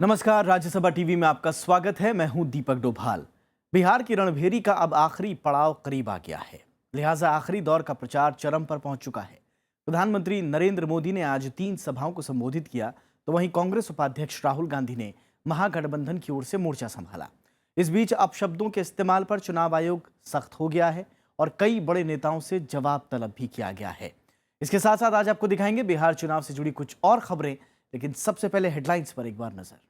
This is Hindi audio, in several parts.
नमस्कार, राज्यसभा टीवी में आपका स्वागत है। मैं हूं दीपक डोभाल। बिहार की रणभेरी का अब आखिरी पड़ाव करीब आ गया है, लिहाजा आखिरी दौर का प्रचार चरम पर पहुंच चुका है। प्रधानमंत्री नरेंद्र मोदी ने आज 3 सभाओं को संबोधित किया, तो वहीं कांग्रेस उपाध्यक्ष राहुल गांधी ने महागठबंधन की ओर से मोर्चा संभाला। इस बीच अपशब्दों के इस्तेमाल पर चुनाव आयोग सख्त हो गया है और कई बड़े नेताओं से जवाब तलब भी किया गया है। इसके साथ साथ आज आपको दिखाएंगे बिहार चुनाव से जुड़ी कुछ और खबरें, लेकिन सबसे पहले हेडलाइंस पर एक बार नजर।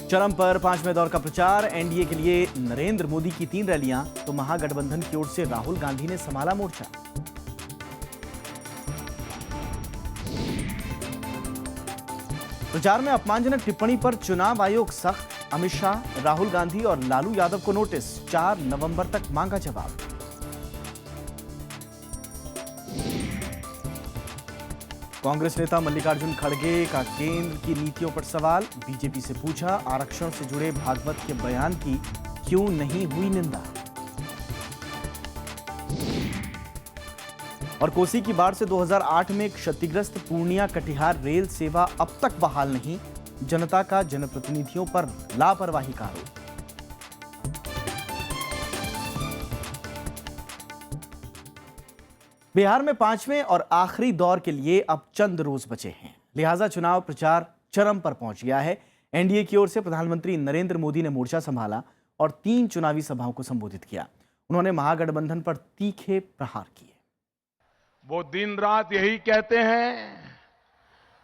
चरम पर 5वें दौर का प्रचार। एनडीए के लिए नरेंद्र मोदी की 3 रैलियां, तो महागठबंधन की ओर से राहुल गांधी ने संभाला मोर्चा। प्रचार में अपमानजनक टिप्पणी पर चुनाव आयोग सख्त। अमित शाह, राहुल गांधी और लालू यादव को नोटिस, 4 नवंबर तक मांगा जवाब। कांग्रेस नेता मल्लिकार्जुन खड़गे का केंद्र की नीतियों पर सवाल। बीजेपी से पूछा, आरक्षण से जुड़े भागवत के बयान की क्यों नहीं हुई निंदा। और कोसी की बाढ़ से 2008 में क्षतिग्रस्त पूर्णिया कटिहार रेल सेवा अब तक बहाल नहीं, जनता का जनप्रतिनिधियों पर लापरवाही का आरोप। बिहार में 5वें और आखिरी दौर के लिए अब चंद रोज बचे हैं, लिहाजा चुनाव प्रचार चरम पर पहुंच गया है। एनडीए की ओर से प्रधानमंत्री नरेंद्र मोदी ने मोर्चा संभाला और 3 चुनावी सभाओं को संबोधित किया। उन्होंने महागठबंधन पर तीखे प्रहार किए। वो दिन रात यही कहते हैं,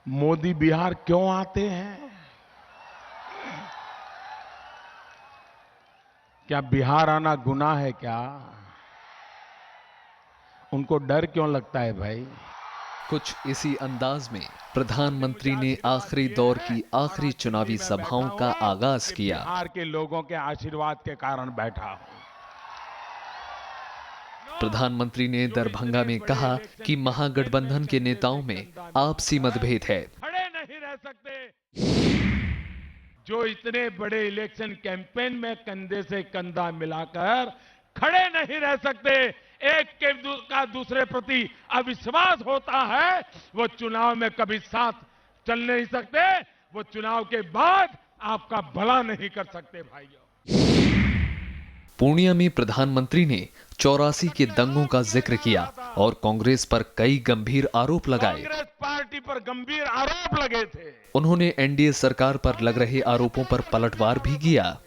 मोदी बिहार क्यों आते हैं? क्या बिहार आना गुनाह है क्या? उनको डर क्यों लगता है भाई? कुछ इसी अंदाज में प्रधानमंत्री ने आखिरी दौर की आखिरी चुनावी सभाओं का आगाज किया। बिहार के लोगों के आशीर्वाद के कारण बैठा हूं। प्रधानमंत्री ने दरभंगा में कहा कि महागठबंधन के नेताओं में आपसी मतभेद है। खड़े नहीं रह सकते। जो इतने बड़े इलेक्शन कैंपेन में कंधे से कंधा मिलाकर खड़े नहीं रह सकते, एक के का दूसरे प्रति अविश्वास होता है, वो चुनाव में कभी साथ चल नहीं सकते। वो चुनाव के बाद आपका भला नहीं कर सकते भाइयों। पूर्णिया में प्रधानमंत्री ने 84 के दंगों का जिक्र किया और कांग्रेस पर कई गंभीर आरोप लगाए। कांग्रेस पार्टी पर गंभीर आरोप लगे थे। उन्होंने एनडीए सरकार पर लग रहे आरोपों पर पलटवार भी किया।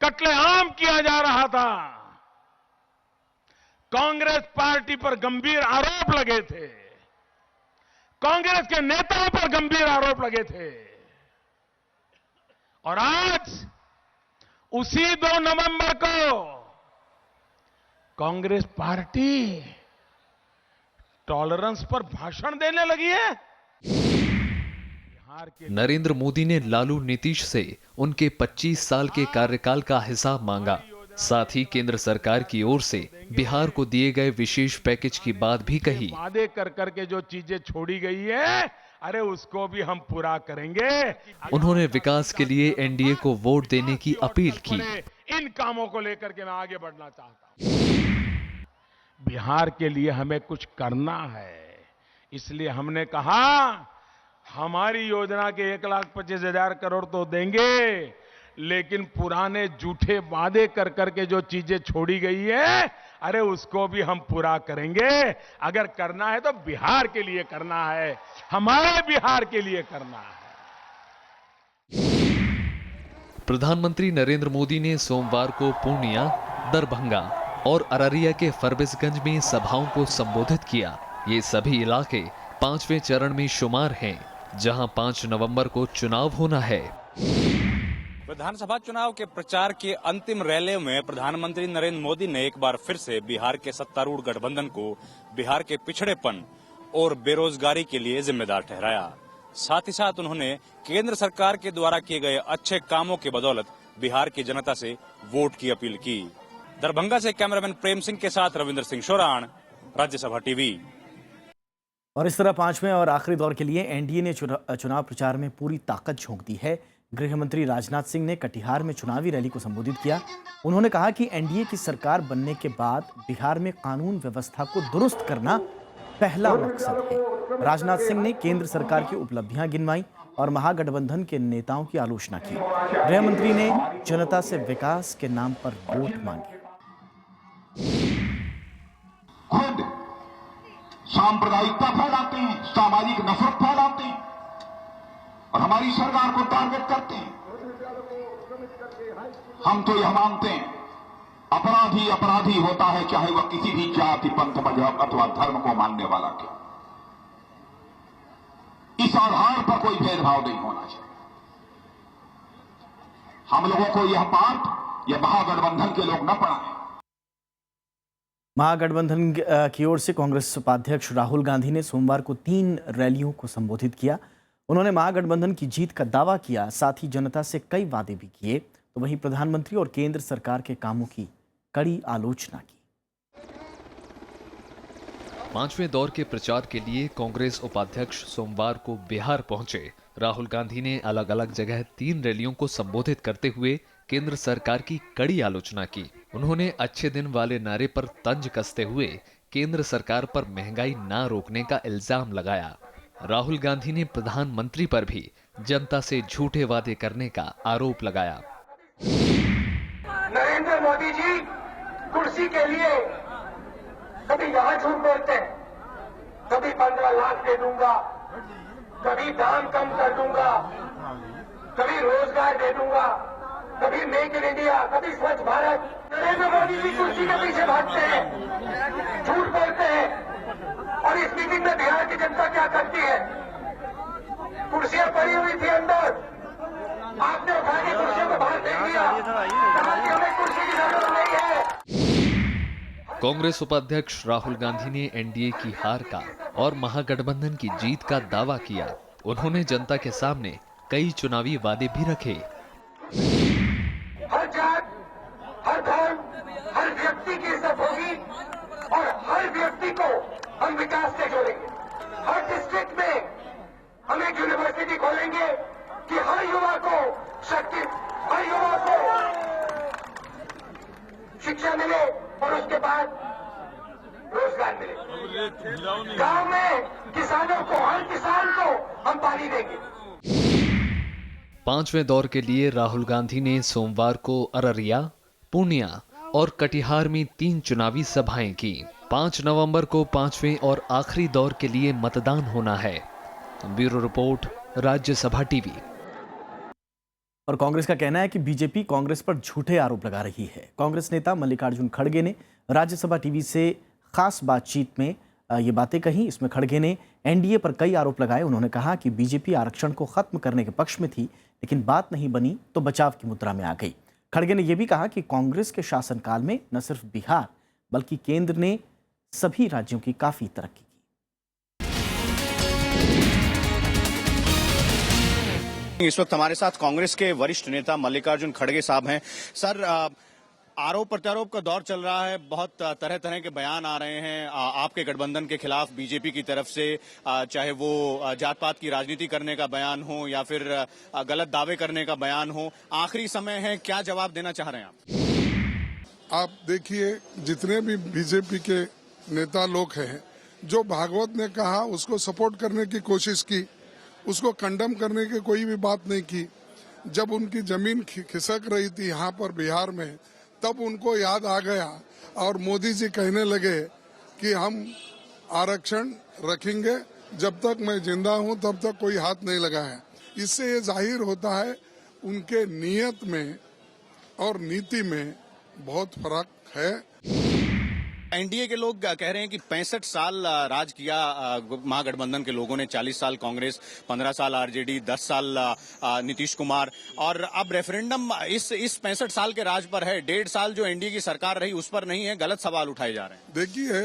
कत्लेआम किया जा रहा था। कांग्रेस पार्टी पर गंभीर आरोप लगे थे। कांग्रेस के नेताओं पर गंभीर आरोप लगे थे। और आज उसी 2 नवंबर को कांग्रेस पार्टी टॉलरेंस पर भाषण देने लगी है। नरेंद्र मोदी ने लालू नीतीश से उनके 25 साल के कार्यकाल का हिसाब मांगा। साथ ही केंद्र सरकार की ओर से बिहार को दिए गए विशेष पैकेज की बात भी कही। वादे कर करके जो चीजें छोड़ी गई है, अरे उसको भी हम पूरा करेंगे। उन्होंने विकास के लिए एनडीए को वोट देने की अपील की। इन कामों को लेकर के मैं आगे बढ़ना चाहता हूं। बिहार के लिए हमें कुछ करना है, इसलिए हमने कहा हमारी योजना के 1,25,000 करोड़ तो देंगे, लेकिन पुराने झूठे वादे कर करके जो चीजें छोड़ी गई है, अरे उसको भी हम पूरा करेंगे। अगर करना है तो बिहार के लिए करना है, हमारे बिहार के लिए करना है। प्रधानमंत्री नरेंद्र मोदी ने सोमवार को पूर्णिया, दरभंगा और अररिया के फरबिसगंज में सभाओं को संबोधित किया। ये सभी इलाके 5वें चरण में शुमार हैं, जहां 5 नवंबर को चुनाव होना है। विधानसभा चुनाव के प्रचार की अंतिम रैली में प्रधानमंत्री नरेंद्र मोदी ने एक बार फिर से बिहार के सत्तारूढ़ गठबंधन को बिहार के पिछड़ेपन और बेरोजगारी के लिए जिम्मेदार ठहराया। साथ ही साथ उन्होंने केंद्र सरकार के द्वारा किए गए अच्छे कामों के बदौलत बिहार की जनता से वोट की अपील की। दरभंगा से कैमरामैन प्रेम सिंह के साथ रविंद्र सिंह शोराण, राज्यसभा टीवी। और इस तरह 5वें और आखिरी दौर के लिए एनडीए ने चुनाव प्रचार में पूरी ताकत झोंक दी है। गृह मंत्री राजनाथ सिंह ने कटिहार में चुनावी रैली को संबोधित किया। उन्होंने कहा कि एनडीए की सरकार बनने के बाद बिहार में कानून व्यवस्था को दुरुस्त करना पहला मकसद है। राजनाथ सिंह ने केंद्र सरकार की उपलब्धियां गिनवाई और महागठबंधन के नेताओं की आलोचना की। गृह मंत्री ने जनता से विकास के नाम पर वोट मांगे। खुद सांप्रदायिकता फैलाते हैं, सामाजिक नफरत फैलाते हैं और हमारी सरकार को टारगेट करते हैं। हम तो यह मानते हैं अपराधी अपराधी होता है, चाहे वह किसी भी जाति, पंथ, मजहब अथवा धर्म को मानने वाला के। इस आधार पर कोई भेदभाव नहीं होना चाहिए। हम लोगों को यह पाठ यह महागठबंधन के लोग न पढ़ाएं। महागठबंधन की ओर से कांग्रेस उपाध्यक्ष राहुल गांधी ने सोमवार को 3 रैलियों को संबोधित किया। उन्होंने महागठबंधन की जीत का दावा किया, साथ ही जनता से कई वादे भी किए। तो वहीं प्रधानमंत्री और केंद्र सरकार के कामों की कड़ी आलोचना की। 5वें दौर के प्रचार के लिए कांग्रेस उपाध्यक्ष सोमवार को बिहार पहुंचे। राहुल गांधी ने अलग अलग जगह 3 रैलियों को संबोधित करते हुए केंद्र सरकार की कड़ी आलोचना की। उन्होंने अच्छे दिन वाले नारे पर तंज कसते हुए केंद्र सरकार पर महंगाई ना रोकने का इल्जाम लगाया। राहुल गांधी ने प्रधानमंत्री पर भी जनता से झूठे वादे करने का आरोप लगाया। नरेंद्र मोदी जी कुर्सी के लिए कभी यहाँ झूठ बोलते हैं, कभी 15 लाख दे दूंगा, कभी दाम कम कर दूंगा, कभी रोजगार दे दूंगा, कभी मेक इन इंडिया, कभी स्वच्छ भारत। नरेंद्र मोदी जी कुर्सी के पीछे भागते हैं, झूठ बोलते हैं। और इस मीटिंग में बिहार की जनता क्या करती है? कुर्सियां पड़ी हुई थी अंदर, आपने उठा के कुर्सियों को बाहर फेंक दिया, कहा कि हमें कुर्सी की जरूरत नहीं है। कांग्रेस उपाध्यक्ष राहुल गांधी ने एनडीए की हार का और महागठबंधन की जीत का दावा किया। उन्होंने जनता के सामने कई चुनावी वादे भी रखे। हर जात, हर धर्म, हर व्यक्ति की इज्जत होगी और हर व्यक्ति को हम विकास से जोड़ेंगे। हर डिस्ट्रिक्ट में हम एक यूनिवर्सिटी खोलेंगे कि हर युवा को शक्ति, हर युवा को शिक्षा मिले और उसके बाद रोजगार मिले। गांव में किसानों को, हर किसान को हम पानी देंगे। 5वें दौर के लिए राहुल गांधी ने सोमवार को अररिया, पूर्णिया और कटिहार में 3 चुनावी सभाएं की। 5 नवंबर को 5वें और आखिरी दौर के लिए मतदान होना है। Bureau report, Rajya Sabha TV. और कांग्रेस का कहना है कि बीजेपी कांग्रेस पर झूठे आरोप लगा रही है। कांग्रेस नेता मल्लिकार्जुन खड़गे ने राज्यसभा टीवी से खास बातचीत में ये बातें कही। इसमें खड़गे ने एनडीए पर कई आरोप लगाए। उन्होंने कहा कि बीजेपी आरक्षण को खत्म करने के पक्ष में थी, लेकिन बात नहीं बनी तो बचाव की मुद्रा में आ गई। खड़गे ने यह भी कहा कि कांग्रेस के शासनकाल में न सिर्फ बिहार बल्कि केंद्र ने सभी राज्यों की काफी तरक्की की। इस वक्त हमारे साथ कांग्रेस के वरिष्ठ नेता मल्लिकार्जुन खड़गे साहब हैं। सर, आरोप प्रत्यारोप का दौर चल रहा है, बहुत तरह तरह के बयान आ रहे हैं आपके गठबंधन के खिलाफ बीजेपी की तरफ से, चाहे वो जात पात की राजनीति करने का बयान हो या फिर गलत दावे करने का बयान हो। आखिरी समय है, क्या जवाब देना चाह रहे हैं आप? आप देखिए, जितने भी बीजेपी के नेता लोग हैं, जो भागवत ने कहा उसको सपोर्ट करने की कोशिश की, उसको कंडम करने की कोई भी बात नहीं की। जब उनकी जमीन खिसक रही थी यहाँ पर बिहार में, तब उनको याद आ गया और मोदी जी कहने लगे कि हम आरक्षण रखेंगे, जब तक मैं जिंदा हूँ तब तक कोई हाथ नहीं लगाए। इससे ये जाहिर होता है उनके नियत में और नीति में बहुत फर्क है। एनडीए के लोग कह रहे हैं कि 65 साल राज किया महागठबंधन के लोगों ने, 40 साल कांग्रेस, 15 साल आरजेडी, 10 साल नीतीश कुमार, और अब रेफरेंडम इस 65 साल के राज पर है। 1.5 साल जो एनडीए की सरकार रही उस पर नहीं है। गलत सवाल उठाए जा रहे हैं। देखिए,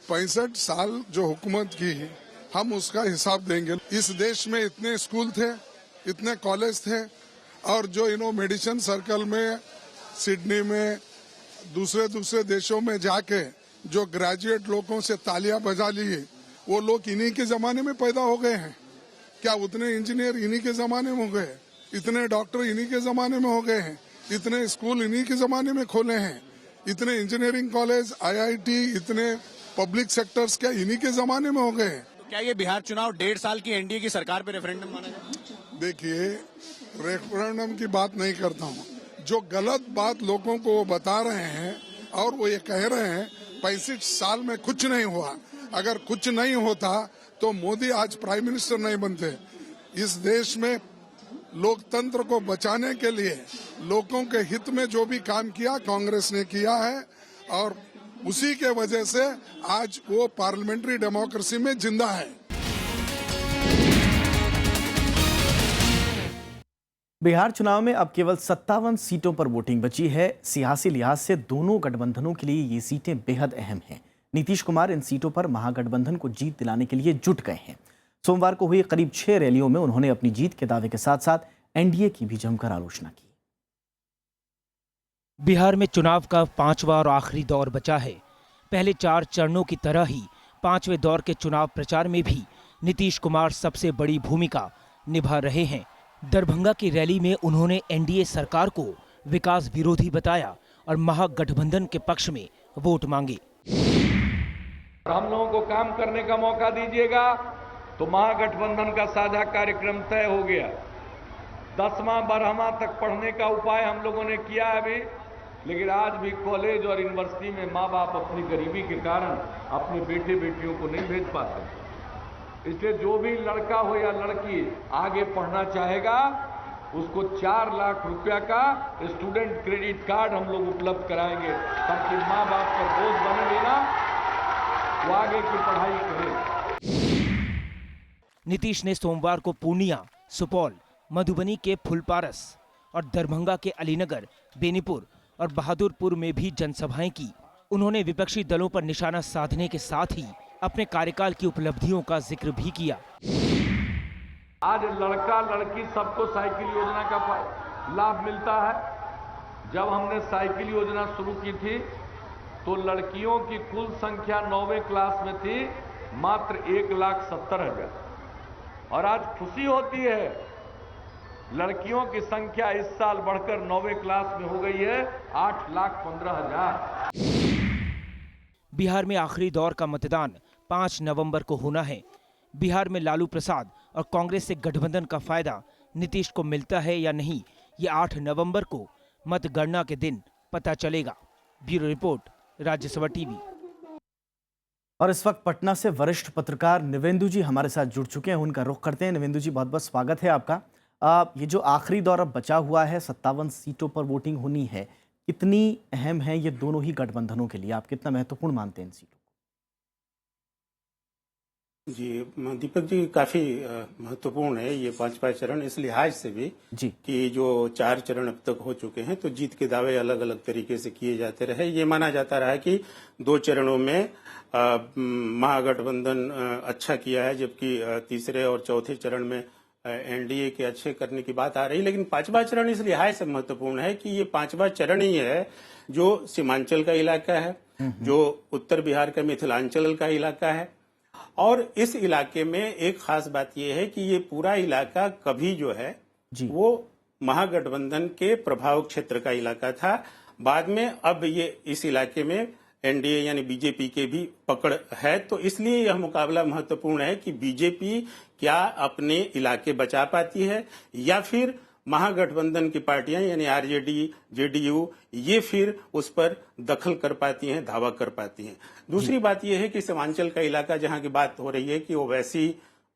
65 साल जो हुकूमत की, हम उसका हिसाब देंगे। इस देश में इतने स्कूल थे, इतने कॉलेज थे, और जो मेडिसिन सर्कल में, सिडनी में, दूसरे देशों में जाके जो ग्रेजुएट लोगों से तालियां बजा लिए, वो लोग इन्हीं के जमाने में पैदा हो गए हैं क्या? उतने इंजीनियर इन्हीं के जमाने में हो गए, इतने डॉक्टर इन्हीं के जमाने में हो गए हैं, इतने स्कूल इन्हीं के जमाने में खोले हैं, इतने इंजीनियरिंग कॉलेज, आईआईटी, इतने पब्लिक सेक्टर्स क्या इन्हीं के जमाने में हो गए हैं? तो क्या ये बिहार चुनाव 1.5 साल की एनडीए की सरकार पे रेफरेंडम माना जाए? देखिए, रेफरेंडम की बात नहीं करता हूँ। जो गलत बात लोगों को वो बता रहे हैं और वो ये कह रहे हैं 65 साल में कुछ नहीं हुआ। अगर कुछ नहीं होता तो मोदी आज प्राइम मिनिस्टर नहीं बनते। इस देश में लोकतंत्र को बचाने के लिए लोगों के हित में जो भी काम किया कांग्रेस ने किया है और उसी के वजह से आज वो पार्लियामेंट्री डेमोक्रेसी में जिंदा है। बिहार चुनाव में अब केवल 57 सीटों पर वोटिंग बची है। सियासी लिहाज से दोनों गठबंधनों के लिए ये सीटें बेहद अहम हैं। नीतीश कुमार इन सीटों पर महागठबंधन को जीत दिलाने के लिए जुट गए हैं। सोमवार को हुई करीब 6 रैलियों में उन्होंने अपनी जीत के दावे के साथ साथ एनडीए की भी जमकर आलोचना की। बिहार में चुनाव का 5वां और आखिरी दौर बचा है। पहले 4 चरणों की तरह ही 5वें दौर के चुनाव प्रचार में भी नीतीश कुमार सबसे बड़ी भूमिका निभा रहे हैं। दरभंगा की रैली में उन्होंने एनडीए सरकार को विकास विरोधी बताया और महागठबंधन के पक्ष में वोट मांगे। हम लोगों को काम करने का मौका दीजिएगा तो महागठबंधन का साझा कार्यक्रम तय हो गया। 10वां 12वां तक पढ़ने का उपाय हम लोगों ने किया है अभी, लेकिन आज भी कॉलेज और यूनिवर्सिटी में माँ बाप अपनी गरीबी के कारण अपने बेटे बेटियों को नहीं भेज पाते। इसलिए जो भी लड़का हो या लड़की आगे पढ़ना चाहेगा उसको 4 लाख रुपया का स्टूडेंट क्रेडिट कार्ड हम लोग उपलब्ध कराएंगे ताकि माँ बाप पर बोझ बने बिना वो आगे की पढ़ाई करे। नीतीश ने सोमवार को पूर्णिया, सुपौल, मधुबनी के फुलपारस और दरभंगा के अलीनगर, बेनीपुर और बहादुरपुर में भी जनसभाएं की। उन्होंने विपक्षी दलों पर निशाना साधने के साथ ही अपने कार्यकाल की उपलब्धियों का जिक्र भी किया। आज लड़का लड़की सबको साइकिल योजना का लाभ मिलता है। जब हमने साइकिल योजना शुरू की थी तो लड़कियों की कुल संख्या 9वीं क्लास में थी मात्र 1,70,000 और आज खुशी होती है लड़कियों की संख्या इस साल बढ़कर 9वीं क्लास में हो गई है 8,15,000। बिहार में आखिरी दौर का मतदान 5 नवंबर को होना है। बिहार में लालू प्रसाद और कांग्रेस से गठबंधन का फायदा नीतीश को मिलता है या नहीं, ये 8 नवंबर को मतगणना के दिन पता चलेगा। Bureau report, Rajya Sabha TV. और इस वक्त पटना से वरिष्ठ पत्रकार निवेंदु जी हमारे साथ जुड़ चुके हैं। उनका रुख करते हैं। निवेंदु जी, बहुत बहुत स्वागत है आपका। ये जो आखिरी दौर अब बचा हुआ है, 57 सीटों पर वोटिंग होनी है, कितनी अहम है ये दोनों ही गठबंधनों के लिए? आप कितना महत्वपूर्ण मानते हैं इन सीटों को? जी दीपक जी, काफी महत्वपूर्ण है ये 5वां चरण इस लिहाज से भी जी कि जो 4 चरण अब तक हो चुके हैं तो जीत के दावे अलग अलग तरीके से किए जाते रहे। ये माना जाता रहा कि 2 चरणों में महागठबंधन अच्छा किया है, जबकि तीसरे और चौथे चरण में एनडीए के अच्छे करने की बात आ रही। लेकिन 5वां चरण इस लिहाज से महत्वपूर्ण है कि ये 5वां चरण ही है जो सीमांचल का इलाका है, जो उत्तर बिहार का मिथिलांचल का इलाका है। और इस इलाके में एक खास बात यह है कि ये पूरा इलाका कभी जो है वो महागठबंधन के प्रभाव क्षेत्र का इलाका था। बाद में अब ये इस इलाके में एनडीए यानी बीजेपी के भी पकड़ है। तो इसलिए यह मुकाबला महत्वपूर्ण है कि बीजेपी क्या अपने इलाके बचा पाती है या फिर महागठबंधन की पार्टियां यानी आरजेडी, जेडीयू ये फिर उस पर दखल कर पाती हैं, धावा कर पाती हैं। दूसरी बात यह है कि सीमांचल का इलाका जहां की बात हो रही है कि ओवैसी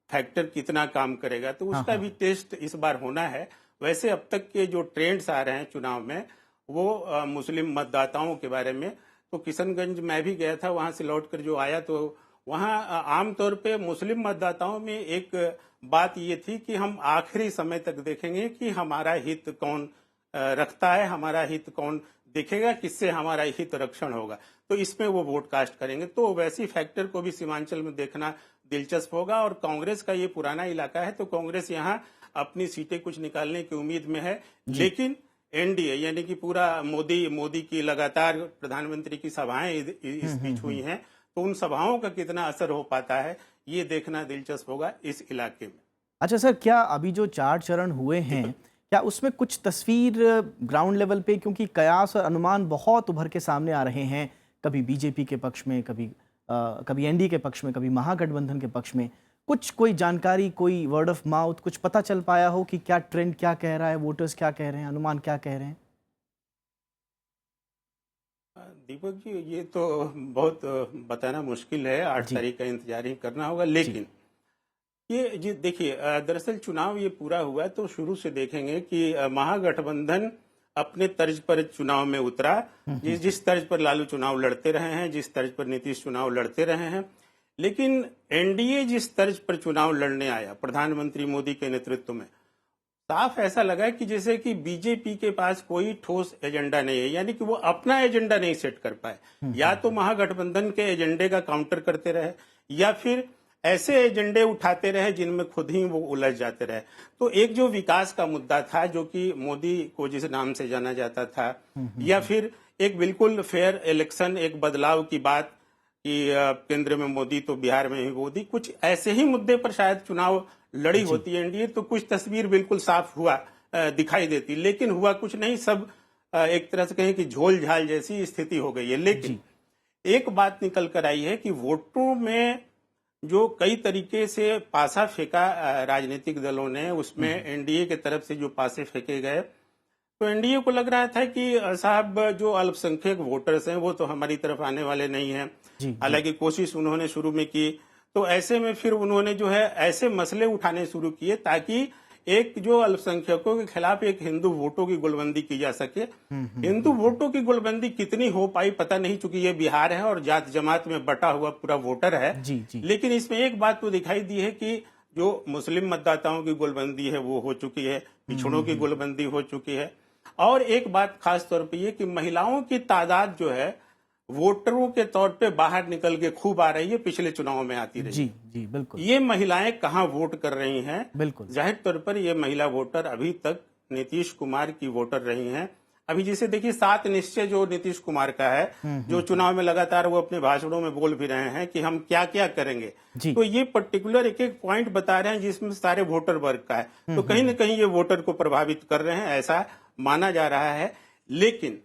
फैक्टर कितना काम करेगा, तो उसका भी टेस्ट इस बार होना है। वैसे अब तक के जो ट्रेंड्स आ रहे हैं चुनाव में वो मुस्लिम मतदाताओं के बारे में, तो किशनगंज मैं भी गया था, वहां से लौटकर जो आया तो वहां आमतौर पे मुस्लिम मतदाताओं में एक बात ये थी कि हम आखिरी समय तक देखेंगे कि हमारा हित कौन रखता है, हमारा हित कौन देखेगा, किससे हमारा हित रक्षण होगा, तो इसमें वो वोट कास्ट करेंगे। तो वैसी फैक्टर को भी सीमांचल में देखना दिलचस्प होगा। और कांग्रेस का ये पुराना इलाका है तो कांग्रेस यहाँ अपनी सीटें कुछ निकालने की उम्मीद में है। लेकिन एनडीए यानी कि पूरा मोदी की लगातार प्रधानमंत्री की सभाएं इस बीच हुई हैं, तो उन सभाओं का कितना असर हो पाता है ये देखना दिलचस्प होगा इस इलाके में। अच्छा सर, क्या अभी जो 4 चरण हुए हैं क्या उसमें कुछ तस्वीर ग्राउंड लेवल पे, क्योंकि कयास और अनुमान बहुत उभर के सामने आ रहे हैं, कभी बीजेपी के पक्ष में, कभी कभी एनडीए के पक्ष में, कभी महागठबंधन के पक्ष में, कुछ कोई जानकारी, कोई वर्ड ऑफ माउथ, कुछ पता चल पाया हो कि क्या ट्रेंड क्या कह रहा है, वोटर्स क्या कह रहे हैं, अनुमान क्या कह रहे हैं? दीपक जी, ये तो बहुत बताना मुश्किल है। 8 तारीख का इंतजार ही करना होगा। लेकिन ये जी देखिए, दरअसल चुनाव ये पूरा हुआ तो शुरू से देखेंगे कि महागठबंधन अपने तर्ज पर चुनाव में उतरा। जिस तर्ज पर लालू चुनाव लड़ते रहे हैं, जिस तर्ज पर नीतीश चुनाव लड़ते रहे हैं, लेकिन एनडीए जिस तर्ज पर चुनाव लड़ने आया प्रधानमंत्री मोदी के नेतृत्व में, साफ ऐसा लगा कि जैसे कि बीजेपी के पास कोई ठोस एजेंडा नहीं है, यानी कि वो अपना एजेंडा नहीं सेट कर पाए। या तो महागठबंधन के एजेंडे का काउंटर करते रहे, या फिर ऐसे एजेंडे उठाते रहे जिनमें खुद ही वो उलझ जाते रहे। तो एक जो विकास का मुद्दा था, जो कि मोदी को जिस नाम से जाना जाता था, या फिर एक बिल्कुल फेयर इलेक्शन, एक बदलाव की बात कि केंद्र में मोदी तो बिहार में ही मोदी, कुछ ऐसे ही मुद्दे पर शायद चुनाव लड़ी होती है एनडीए, तो कुछ तस्वीर बिल्कुल साफ हुआ दिखाई देती। लेकिन हुआ कुछ नहीं, सब एक तरह से कहें कि झोल झाल जैसी स्थिति हो गई है। लेकिन एक बात निकल कर आई है कि वोटों में जो कई तरीके से पासा फेंका राजनीतिक दलों ने, उसमें एनडीए के तरफ से जो पासे फेंके गए, तो एनडीए को लग रहा था कि साहब जो अल्पसंख्यक वोटर्स हैं वो तो हमारी तरफ आने वाले नहीं हैं। हालांकि कोशिश उन्होंने शुरू में की, तो ऐसे में फिर उन्होंने जो है ऐसे मसले उठाने शुरू किए ताकि एक जो अल्पसंख्यकों के खिलाफ एक हिंदू वोटों की गोलबंदी की जा सके। हिंदू वोटों की गोलबंदी कितनी हो पाई पता नहीं, चूंकि ये बिहार है और जात जमात में बटा हुआ पूरा वोटर है। लेकिन इसमें एक बात तो दिखाई दी है कि जो मुस्लिम मतदाताओं की गोलबंदी है वो हो चुकी है, पिछड़ों की गोलबंदी हो चुकी है। और एक बात खास तौर पे ये कि महिलाओं की तादाद जो है वोटरों के तौर पे बाहर निकल के खूब आ रही है, पिछले चुनाव में आती रही। जी बिल्कुल। ये महिलाएं कहाँ वोट कर रही हैं? बिल्कुल जाहिर तौर पर ये महिला वोटर अभी तक नीतीश कुमार की वोटर रही हैं। अभी जैसे देखिए 7 निश्चय जो नीतीश कुमार का है, जो चुनाव में लगातार वो अपने भाषणों में बोल भी रहे हैं कि हम क्या क्या करेंगे, तो ये पर्टिकुलर एक एक पॉइंट बता रहे हैं जिसमें सारे वोटर वर्ग का है। तो कहीं ना कहीं ये वोटर को प्रभावित कर रहे हैं, ऐसा माना जा रहा है। लेकिन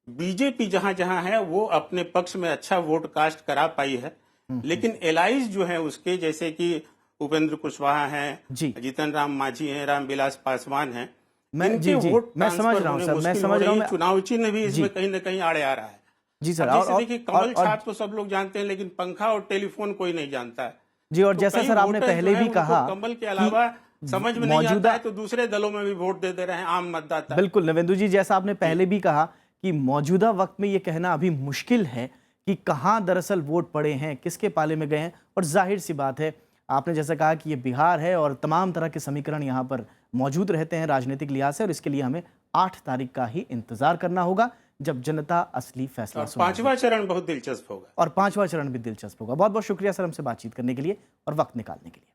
बीजेपी जहां जहां है वो अपने पक्ष में अच्छा वोट कास्ट करा पाई है, लेकिन एलाइज जो है उसके, जैसे कि उपेंद्र कुशवाहा हैं, जीतन राम मांझी हैं, रामविलास पासवान हैं, मैं समझ रहा हूँ सर, मैं समझ रहा हूँ। चुनाव चिन्ह भी इसमें कहीं ना कहीं आड़े आ रहा है। जी सर, और देखिए कमल छाप तो सब लोग जानते हैं, लेकिन पंखा और टेलीफोन कोई नहीं जानता है। जी, और जैसा सर आपने पहले भी कहा, कमल के अलावा समझ में नहीं आता है तो दूसरे दलों में भी वोट दे रहे हैं आम मतदाता। बिल्कुल नवेंदु जी, जैसा आपने पहले भी कहा कि मौजूदा वक्त में ये कहना अभी मुश्किल है कि कहां दरअसल वोट पड़े हैं, किसके पाले में गए हैं। और जाहिर सी बात है, आपने जैसा कहा कि ये बिहार है और तमाम तरह के समीकरण यहां पर मौजूद रहते हैं राजनीतिक लिहाज से, और इसके लिए हमें 8 तारीख का ही इंतजार करना होगा जब जनता असली फैसला सुनाएगी। 5वां चरण बहुत दिलचस्प होगा। और 5वां चरण भी दिलचस्प होगा। बहुत बहुत शुक्रिया सर हमसे बातचीत करने के लिए और वक्त निकालने के लिए।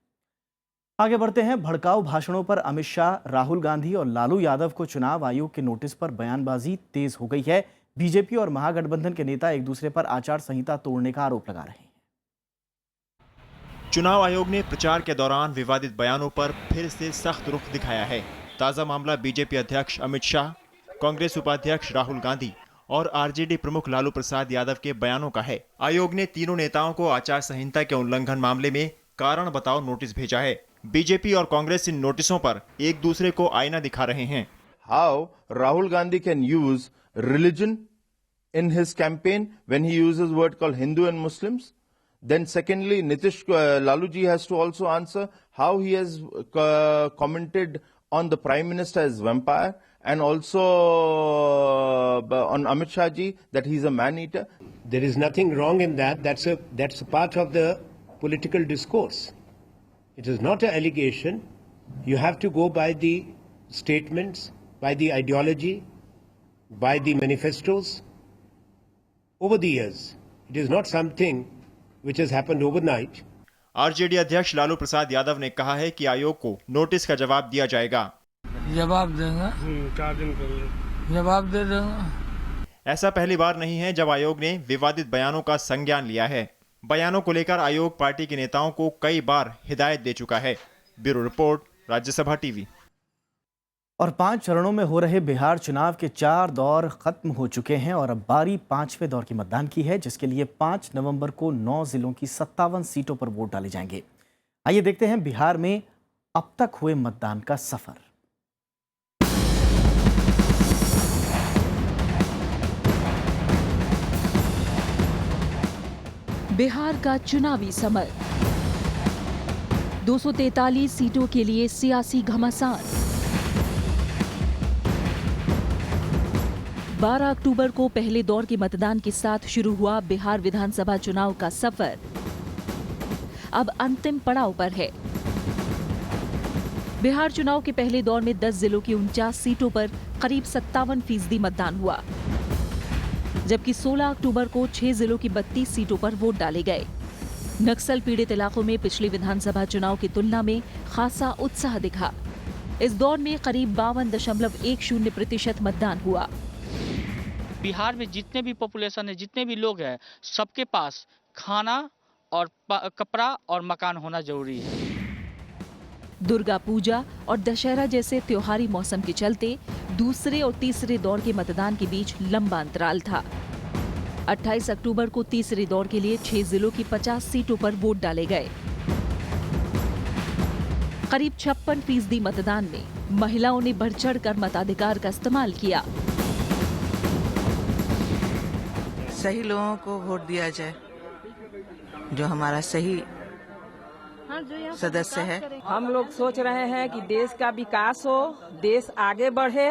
आगे बढ़ते हैं। भड़काऊ भाषणों पर अमित शाह, राहुल गांधी और लालू यादव को चुनाव आयोग के नोटिस पर बयानबाजी तेज हो गई है। बीजेपी और महागठबंधन के नेता एक दूसरे पर आचार संहिता तोड़ने का आरोप लगा रहे हैं। चुनाव आयोग ने प्रचार के दौरान विवादित बयानों पर फिर से सख्त रुख दिखाया है। ताजा मामला बीजेपी अध्यक्ष अमित शाह, कांग्रेस उपाध्यक्ष राहुल गांधी और आरजेडी प्रमुख लालू प्रसाद यादव के बयानों का है। आयोग ने तीनों नेताओं को आचार संहिता के उल्लंघन मामले में कारण बताओ नोटिस भेजा है। बीजेपी और कांग्रेस इन नोटिसों पर एक दूसरे को आईना दिखा रहे हैं। How Rahul Gandhi can use religion in his campaign when he uses word called Hindu and Muslims. Then secondly, Nitish Lalu ji has to also answer how he has commented on the Prime Minister as vampire, and also on Amit Shah ji that he's a man-eater. There is nothing wrong in that. That's a part of the political discourse. It is not an allegation. You have to go by the statements, by the ideology, by the manifestos over the years. It is not something which has happened overnight. RJD अध्यक्ष लालू प्रसाद यादव ने कहा है कि आयोग को नोटिस का जवाब दिया जाएगा। जवाब देंगे, 4 दिन पहले जवाब दे देंगे। ऐसा पहली बार नहीं है जब आयोग ने विवादित बयानों का संज्ञान लिया है। बयानों को लेकर आयोग पार्टी के नेताओं को कई बार हिदायत दे चुका है। Bureau report, Rajya Sabha TV. और 5 चरणों में हो रहे बिहार चुनाव के 4 दौर खत्म हो चुके हैं और अब बारी 5वें दौर की मतदान की है, जिसके लिए 5 नवंबर को 9 जिलों की 57 सीटों पर वोट डाले जाएंगे। आइए देखते हैं बिहार में अब तक हुए मतदान का सफर। बिहार का चुनावी समर, 243 सीटों के लिए सियासी घमासान। 12 अक्टूबर को पहले दौर के मतदान के साथ शुरू हुआ बिहार विधानसभा चुनाव का सफर अब अंतिम पड़ाव पर है। बिहार चुनाव के पहले दौर में 10 जिलों की 49 सीटों पर करीब 57% मतदान हुआ, जबकि 16 अक्टूबर को 6 जिलों की 32 सीटों पर वोट डाले गए। नक्सल पीड़ित इलाकों में पिछले विधानसभा चुनाव की तुलना में खासा उत्साह दिखा। इस दौर में करीब 52.10% मतदान हुआ। बिहार में जितने भी पॉपुलेशन है, जितने भी लोग हैं, सबके पास खाना और कपड़ा और मकान होना जरूरी है। दुर्गा पूजा और दशहरा जैसे त्योहारी मौसम के चलते दूसरे और तीसरे दौर के मतदान के बीच लंबा अंतराल था। 28 अक्टूबर को तीसरे दौर के लिए 6 जिलों की 50 सीटों पर वोट डाले गए। करीब 56% मतदान में महिलाओं ने बढ़ चढ़कर मताधिकार का इस्तेमाल किया। सही लोगों को वोट दिया जाए, जो हमारा सही सदस्य है। हम लोग सोच रहे हैं कि देश का विकास हो, देश आगे बढ़े,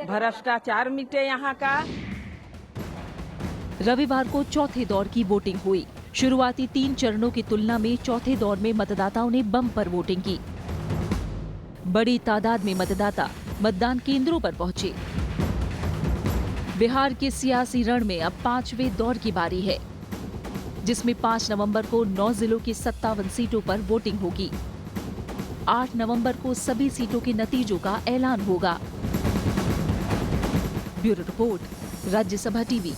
भ्रष्टाचार मिटे यहाँ का। रविवार को चौथे दौर की वोटिंग हुई। शुरुआती 3 चरणों की तुलना में चौथे दौर में मतदाताओं ने बम्पर वोटिंग की। बड़ी तादाद में मतदाता मतदान केंद्रों पर पहुंचे। बिहार के सियासी रण में अब 5वें दौर की बारी है, जिसमें 5 नवंबर को 9 जिलों की 57 सीटों पर वोटिंग होगी। 8 नवंबर को सभी सीटों के नतीजों का ऐलान होगा। Bureau report, Rajya Sabha TV.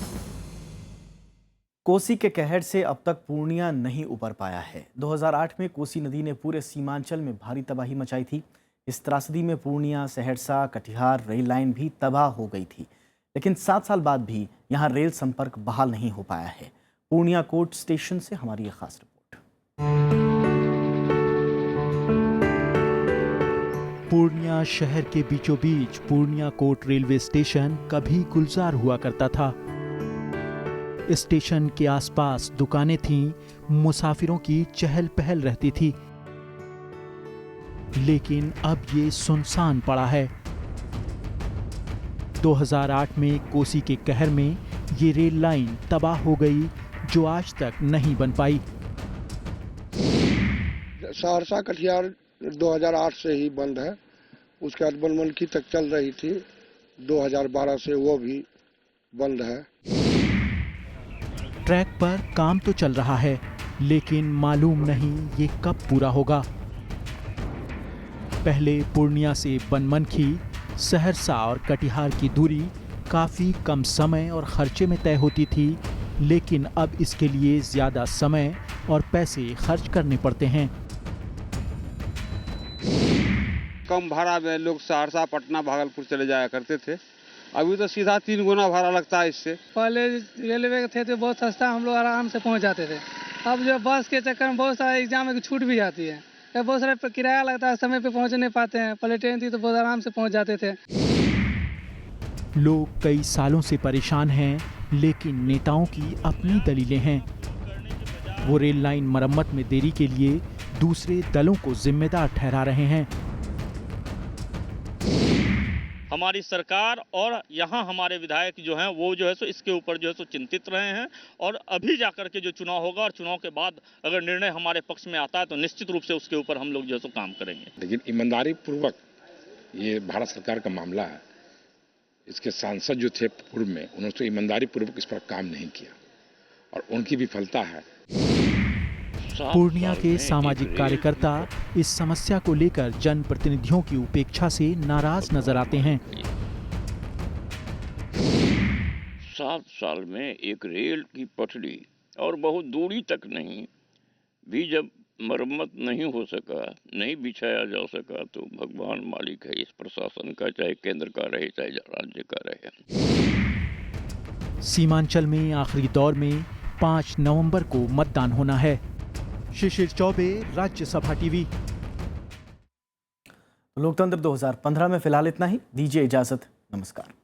Kosi के कहर से अब तक पूर्णिया नहीं उबर पाया है। 2008 में कोसी नदी ने पूरे सीमांचल में भारी तबाही मचाई थी। इस त्रासदी में पूर्णिया, सहरसा, कटिहार रेल लाइन भी तबाह हो गई थी, लेकिन 7 साल बाद भी यहां रेल संपर्क बहाल नहीं हो पाया है। पूर्णिया कोर्ट स्टेशन से हमारी एक खास रिपोर्ट। पूर्णिया शहर के बीचों बीच पूर्णिया कोर्ट रेलवे स्टेशन कभी गुलजार हुआ करता था। स्टेशन के आसपास दुकानें थीं, मुसाफिरों की चहल पहल रहती थी, लेकिन अब ये सुनसान पड़ा है। 2008 में कोसी के कहर में ये रेल लाइन तबाह हो गई, जो आज तक नहीं बन पाई। सहरसा कटिहार 2008 से ही बंद है। उसके बाद बनमनखी तक चल रही थी, 2012 से वो भी बंद है। ट्रैक पर काम तो चल रहा है, लेकिन मालूम नहीं ये कब पूरा होगा। पहले पूर्णिया से बनमनखी, सहरसा और कटिहार की दूरी काफी कम समय और खर्चे में तय होती थी, लेकिन अब इसके लिए ज्यादा समय और पैसे खर्च करने पड़ते हैं। कम भाड़ा में लोग सहरसा, पटना, भागलपुर चले जाया करते थे। अभी तो सीधा 3 गुना भाड़ा लगता है इससे। पहले रेलवे थे तो बहुत सस्ता, हम लोग आराम से पहुंच जाते थे। अब जो बस के चक्कर में बहुत सारे एग्जाम में छूट भी जाती है, बहुत सारा किराया लगता है, समय पे पहुंच नहीं पाते हैं। पहले ट्रेन थी तो बहुत आराम से पहुंच जाते थे। लोग कई सालों से परेशान हैं, लेकिन नेताओं की अपनी दलीलें हैं। वो रेल लाइन मरम्मत में देरी के लिए दूसरे दलों को जिम्मेदार ठहरा रहे हैं। हमारी सरकार और यहाँ हमारे विधायक जो हैं वो जो है सो इसके ऊपर जो है सो चिंतित रहे हैं, और अभी जाकर के जो चुनाव होगा और चुनाव के बाद अगर निर्णय हमारे पक्ष में आता है तो निश्चित रूप से उसके ऊपर हम लोग जो है सो काम करेंगे। लेकिन ईमानदारी पूर्वक ये भारत सरकार का मामला है। इसके सांसद जो थे पूर्व में, उन्होंने तो ईमानदारी पूर्वक इस पर काम नहीं किया और उनकी विफलता है। पूर्णिया के सामाजिक कार्यकर्ता इस समस्या को लेकर जनप्रतिनिधियों की उपेक्षा से नाराज नजर आते हैं। 7 साल में एक रेल की पटरी और बहुत दूरी तक नहीं भी जब मरम्मत नहीं हो सका, नहीं बिछाया जा सका, तो भगवान मालिक है इस प्रशासन का, चाहे केंद्र का रहे चाहे राज्य का रहे। सीमांचल में आखिरी दौर में 5 नवंबर को मतदान होना है। शिशिर चौबे, राज्यसभा टीवी। लोकतंत्र 2015 में फिलहाल इतना ही। दीजिए इजाजत। नमस्कार।